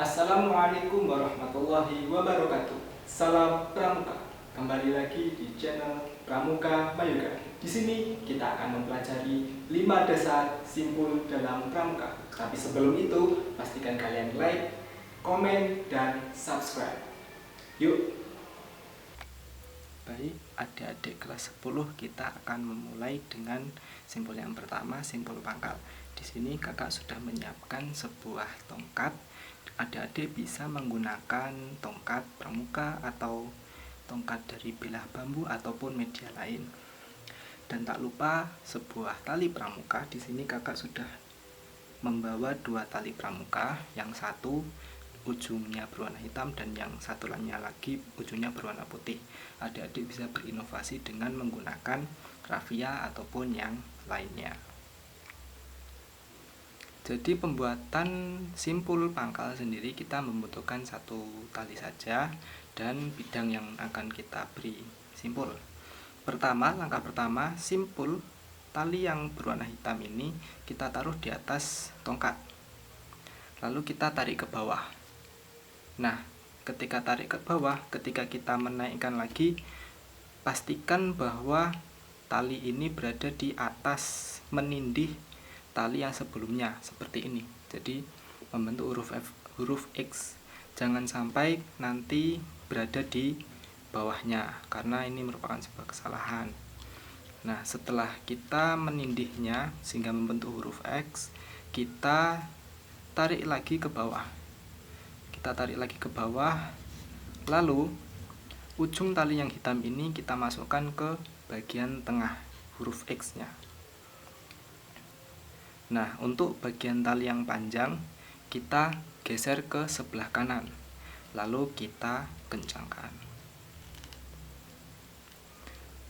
Assalamualaikum warahmatullahi wabarakatuh. Salam Pramuka. Kembali lagi di channel Pramuka Mayoga. Di sini kita akan mempelajari 5 dasar simpul dalam Pramuka. Tapi sebelum itu, pastikan kalian like, komen, dan subscribe. Yuk. Baik, adik-adik kelas 10 kita akan memulai dengan simpul yang pertama, simpul pangkal. Di sini kakak sudah menyiapkan sebuah tongkat. Adik-adik bisa menggunakan tongkat pramuka atau tongkat dari bilah bambu ataupun media lain. Dan tak lupa sebuah tali pramuka. Di sini kakak sudah membawa 2 tali pramuka, yang satu ujungnya berwarna hitam dan yang satu lainnya lagi ujungnya berwarna putih. Adik-adik bisa berinovasi dengan menggunakan raffia ataupun yang lainnya. Jadi pembuatan simpul pangkal sendiri kita membutuhkan satu tali saja dan bidang yang akan kita beri simpul. Langkah pertama, simpul tali yang berwarna hitam ini kita taruh di atas tongkat. Lalu kita tarik ke bawah. Nah, ketika tarik ke bawah, ketika kita menaikkan lagi, pastikan bahwa tali ini berada di atas menindih tali yang sebelumnya seperti ini. Jadi membentuk huruf X. Jangan sampai nanti berada di bawahnya karena ini merupakan sebuah kesalahan. Nah, setelah kita menindihnya sehingga membentuk huruf X, kita tarik lagi ke bawah. Lalu ujung tali yang hitam ini kita masukkan ke bagian tengah huruf X-nya. Nah, untuk bagian tali yang panjang kita geser ke sebelah kanan, lalu kita kencangkan.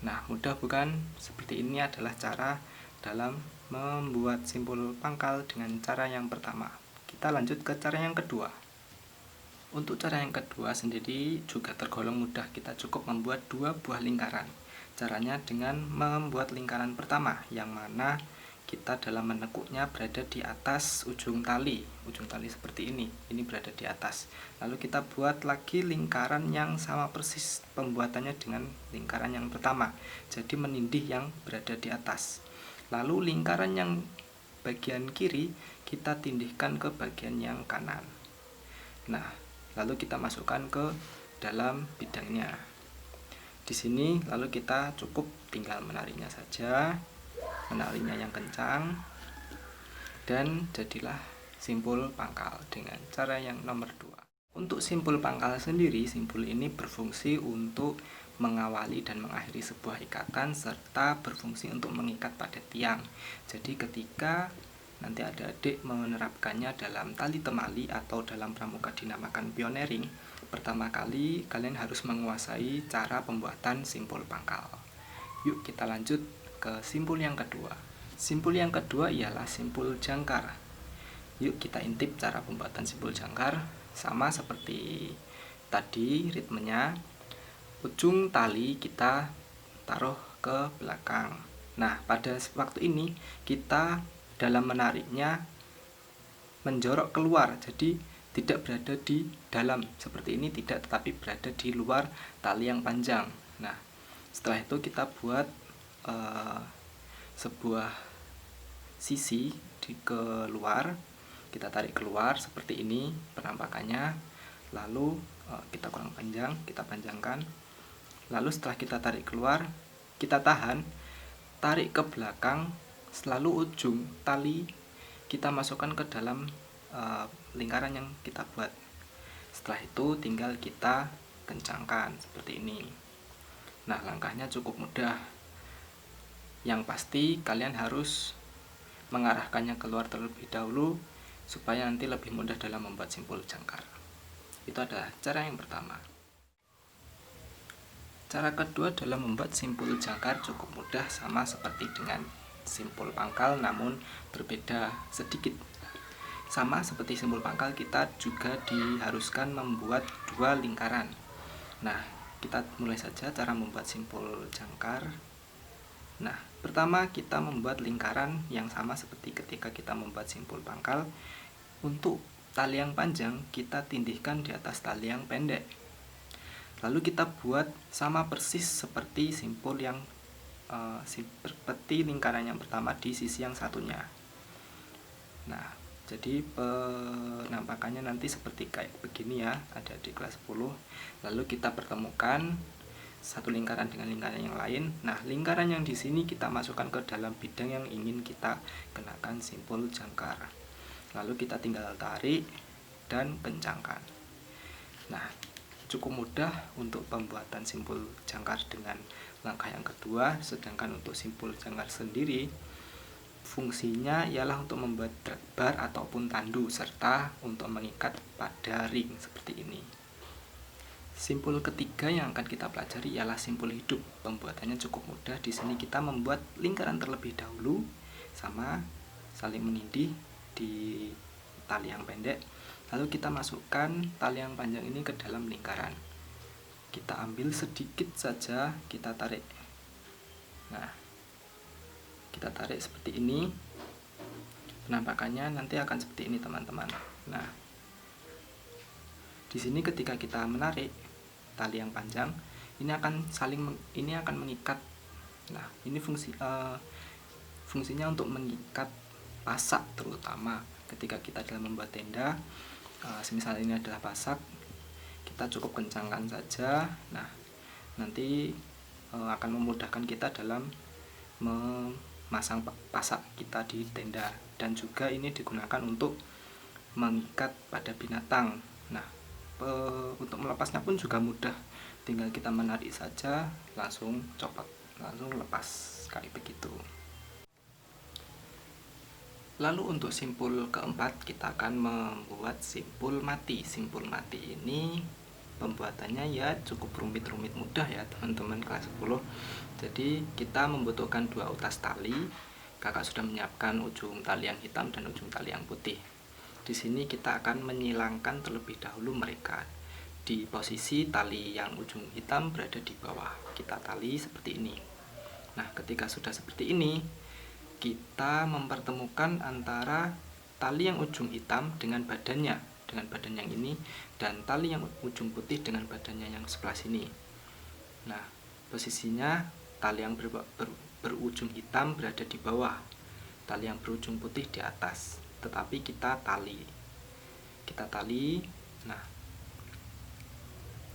Nah, mudah bukan? Seperti ini adalah cara dalam membuat simpul pangkal dengan cara yang pertama. Kita lanjut ke cara yang kedua. Untuk cara yang kedua sendiri juga tergolong mudah. Kita cukup membuat 2 buah lingkaran. Caranya dengan membuat lingkaran pertama, yang mana kita dalam menekuknya berada di atas ujung tali seperti ini berada di atas. Lalu kita buat lagi lingkaran yang sama persis pembuatannya dengan lingkaran yang pertama, jadi menindih yang berada di atas. Lalu lingkaran yang bagian kiri kita tindihkan ke bagian yang kanan. Nah, lalu kita masukkan ke dalam bidangnya. Di sini lalu kita cukup tinggal menariknya saja, menariknya yang kencang, dan jadilah simpul pangkal dengan cara yang nomor 2. Untuk simpul pangkal sendiri, simpul ini berfungsi untuk mengawali dan mengakhiri sebuah ikatan serta berfungsi untuk mengikat pada tiang. Jadi ketika nanti adik-adik menerapkannya dalam tali temali atau dalam pramuka dinamakan pioneering, pertama kali kalian harus menguasai cara pembuatan simpul pangkal. Yuk kita lanjut ke simpul yang kedua. Simpul yang kedua ialah simpul jangkar. Yuk kita intip cara pembuatan simpul jangkar. Sama seperti tadi ritmenya, ujung tali kita taruh ke belakang. Nah, pada waktu ini kita dalam menariknya menjorok keluar, jadi tidak berada di dalam seperti ini, tidak, tetapi berada di luar tali yang panjang. Nah, setelah itu kita buat sebuah sisi di keluar, kita tarik keluar seperti ini penampakannya. Lalu kita kurang panjang, kita panjangkan. Lalu setelah kita tarik keluar, kita tahan, tarik ke belakang, selalu ujung tali kita masukkan ke dalam lingkaran yang kita buat. Setelah itu tinggal kita kencangkan seperti ini. Nah, langkahnya cukup mudah. Yang pasti kalian harus mengarahkannya keluar terlebih dahulu supaya nanti lebih mudah dalam membuat simpul jangkar. Itu adalah cara yang pertama. Cara kedua dalam membuat simpul jangkar cukup mudah, sama seperti dengan simpul pangkal namun berbeda sedikit. Sama seperti simpul pangkal, kita juga diharuskan membuat 2 lingkaran. Nah, kita mulai saja cara membuat simpul jangkar. Nah, pertama kita membuat lingkaran yang sama seperti ketika kita membuat simpul pangkal. Untuk tali yang panjang kita tindihkan di atas tali yang pendek. Lalu kita buat sama persis seperti simpul yang seperti lingkaran yang pertama di sisi yang satunya. Nah, jadi penampakannya nanti seperti kayak begini ya, ada di kelas 10. Lalu kita pertemukan satu lingkaran dengan lingkaran yang lain. Nah, lingkaran yang di sini kita masukkan ke dalam bidang yang ingin kita kenakan simpul jangkar. Lalu kita tinggal tarik dan kencangkan. Nah, cukup mudah untuk pembuatan simpul jangkar dengan langkah yang kedua. Sedangkan untuk simpul jangkar sendiri, fungsinya ialah untuk membuat drag bar ataupun tandu, serta untuk mengikat pada ring seperti ini. Simpul ketiga yang akan kita pelajari ialah simpul hidup. Pembuatannya cukup mudah. Di sini kita membuat lingkaran terlebih dahulu, sama saling menindih di tali yang pendek. Lalu kita masukkan tali yang panjang ini ke dalam lingkaran. Kita ambil sedikit saja, kita tarik. Nah, kita tarik seperti ini. Penampakannya nanti akan seperti ini, teman-teman. Nah, di sini ketika kita menarik tali yang panjang, ini akan mengikat. Nah, ini fungsinya untuk mengikat pasak, terutama ketika kita dalam membuat tenda. Semisal ini adalah pasak, kita cukup kencangkan saja. Nah, nanti akan memudahkan kita dalam memasang pasak kita di tenda, dan juga ini digunakan untuk mengikat pada binatang. Nah, untuk melepasnya pun juga mudah, tinggal kita menarik saja, langsung copot, langsung lepas, kayak begitu. Lalu untuk simpul keempat, kita akan membuat simpul mati. Simpul mati ini pembuatannya ya cukup rumit mudah ya, teman-teman kelas 10. Jadi kita membutuhkan 2 utas tali. Kakak sudah menyiapkan ujung tali yang hitam dan ujung tali yang putih. Di sini kita akan menyilangkan terlebih dahulu mereka. Di posisi tali yang ujung hitam berada di bawah, kita tali seperti ini. Nah, ketika sudah seperti ini, kita mempertemukan antara tali yang ujung hitam dengan badan yang ini, dan tali yang ujung putih dengan badannya yang sebelah sini. Nah, posisinya tali yang berujung hitam berada di bawah, tali yang berujung putih di atas. Tetapi kita tali. Nah,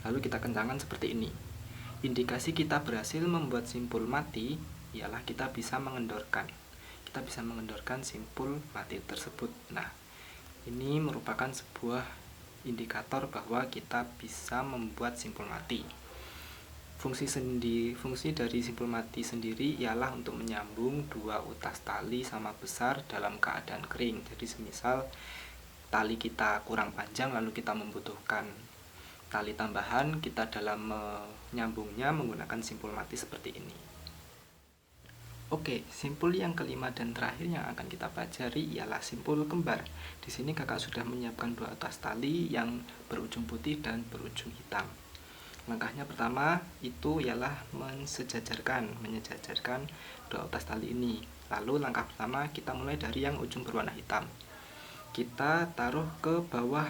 lalu kita kencangkan seperti ini. Indikasi kita berhasil membuat simpul mati ialah kita bisa mengendorkan simpul mati tersebut. Nah, ini merupakan sebuah indikator bahwa kita bisa membuat simpul mati. Fungsi dari simpul mati sendiri ialah untuk menyambung 2 utas tali sama besar dalam keadaan kering. Jadi semisal tali kita kurang panjang lalu kita membutuhkan tali tambahan, kita dalam menyambungnya menggunakan simpul mati seperti ini. Oke, simpul yang kelima dan terakhir yang akan kita pelajari ialah simpul kembar. Di sini kakak sudah menyiapkan 2 utas tali yang berujung putih dan berujung hitam. Langkahnya pertama itu ialah menyejajarkan 2 utas tali ini. Lalu langkah pertama kita mulai dari yang ujung berwarna hitam. Kita taruh ke bawah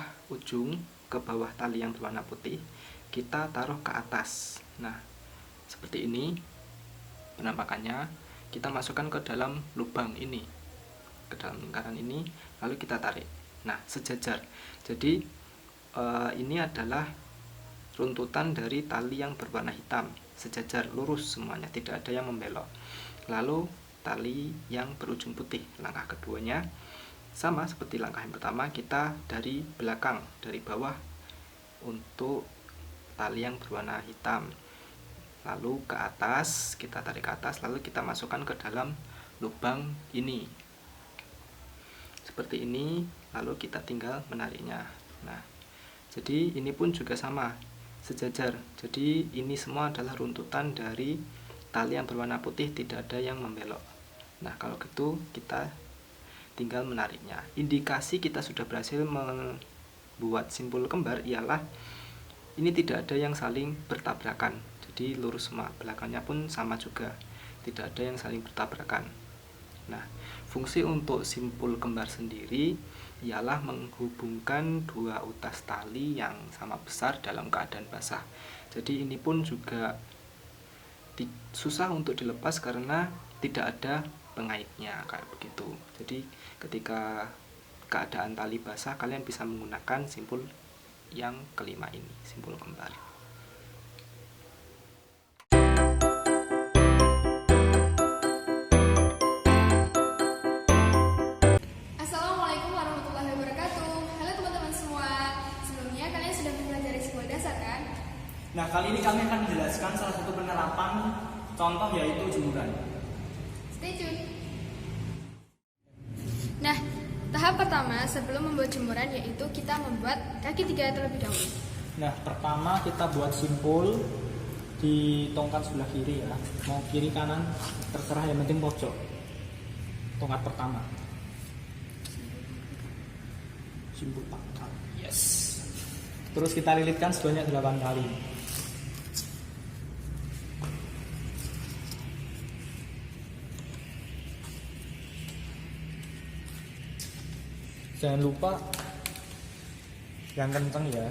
tali yang berwarna putih, kita taruh ke atas. Nah, seperti ini penampakannya. Kita masukkan ke dalam lubang ini, ke dalam lingkaran ini, lalu kita tarik. Nah, sejajar. Jadi ini adalah runtutan dari tali yang berwarna hitam, sejajar, lurus semuanya, tidak ada yang membelok. Lalu tali yang berujung putih, langkah keduanya sama seperti langkah yang pertama, kita dari belakang, dari bawah untuk tali yang berwarna hitam, lalu ke atas, kita tarik ke atas, lalu kita masukkan ke dalam lubang ini seperti ini, lalu kita tinggal menariknya. Nah, jadi ini pun juga sama, sejajar. Jadi ini semua adalah runtutan dari tali yang berwarna putih, tidak ada yang membelok. Nah, kalau gitu kita tinggal menariknya. Indikasi kita sudah berhasil membuat simpul kembar ialah ini tidak ada yang saling bertabrakan. Jadi lurus semua, belakangnya pun sama juga, tidak ada yang saling bertabrakan. Nah, fungsi untuk simpul kembar sendiri ialah menghubungkan dua utas tali yang sama besar dalam keadaan basah. Jadi ini pun juga susah untuk dilepas karena tidak ada pengaitnya kayak begitu. Jadi ketika keadaan tali basah, kalian bisa menggunakan simpul yang kelima ini, simpul kembar. Assalamualaikum warahmatullahi wabarakatuh. Halo teman-teman semua. Sebelumnya kalian sudah mempelajari simpul dasar kan? Nah, kali ini kami akan menjelaskan salah satu penerapan contoh yaitu jemuran. Stay tune. Nah, tahap pertama sebelum membuat jemuran yaitu kita membuat kaki 3 terlebih dahulu. Nah, pertama kita buat simpul di tongkat sebelah kiri ya. Mau kiri kanan terserah, yang penting pojok. Tongkat pertama. Simpul pangkal. Yes. Terus kita lilitkan sebanyak 8 kali. Jangan lupa yang kenceng ya.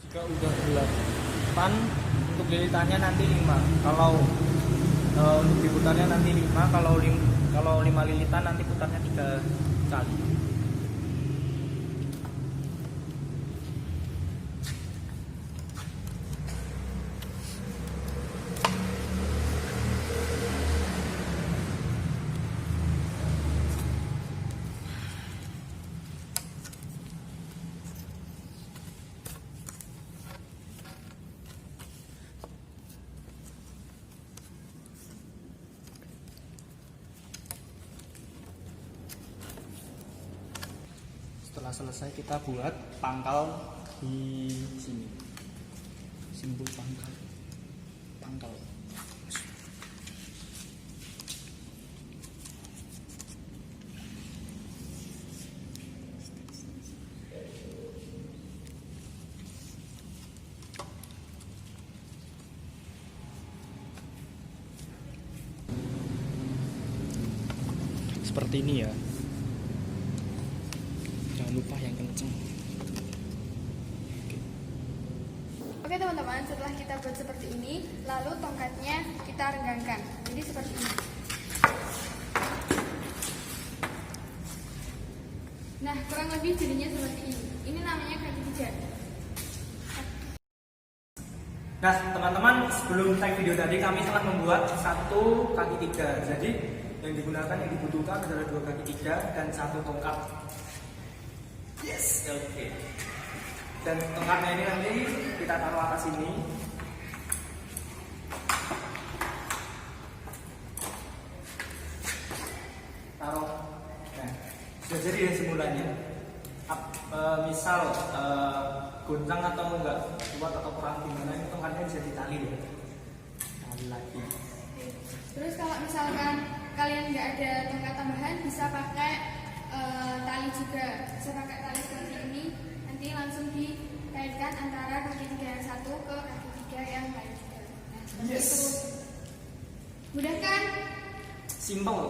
Jika udah 8, untuk lilitannya nanti 5. Kalau untuk diputarnya nanti 5. Kalau 5 lilitan nanti putarnya 3 kali. Setelah selesai kita buat pangkal di sini, simpul pangkal. Seperti ini ya. Jangan lupa yang kenceng. Oke teman-teman, setelah kita buat seperti ini, lalu tongkatnya kita renggangkan. Jadi seperti ini. Nah, kurang lebih jadinya seperti ini. Ini namanya kaki 3. Nah, teman-teman, sebelum tag video tadi kami telah membuat satu kaki 3. Jadi yang digunakan, yang dibutuhkan adalah 2 kaki 3 dan 1 tongkat. Yes, oke. Dan tongkatnya ini nanti kita taruh atas sini. Taruh. Nah, sudah jadi ya simpulannya. Misal goncang atau enggak kuat atau kurang gimana, ini tongkatnya bisa ditali ya. Tali lagi. Terus kalau misalkan kalian nggak ada tongkat tambahan, bisa pakai tali juga. Bisa pakai tali seperti ini. Nanti langsung dikaitkan antara kaki 3 yang satu ke kaki 3 yang lain juga. Nah, seperti itu. Mudah kan? Simple.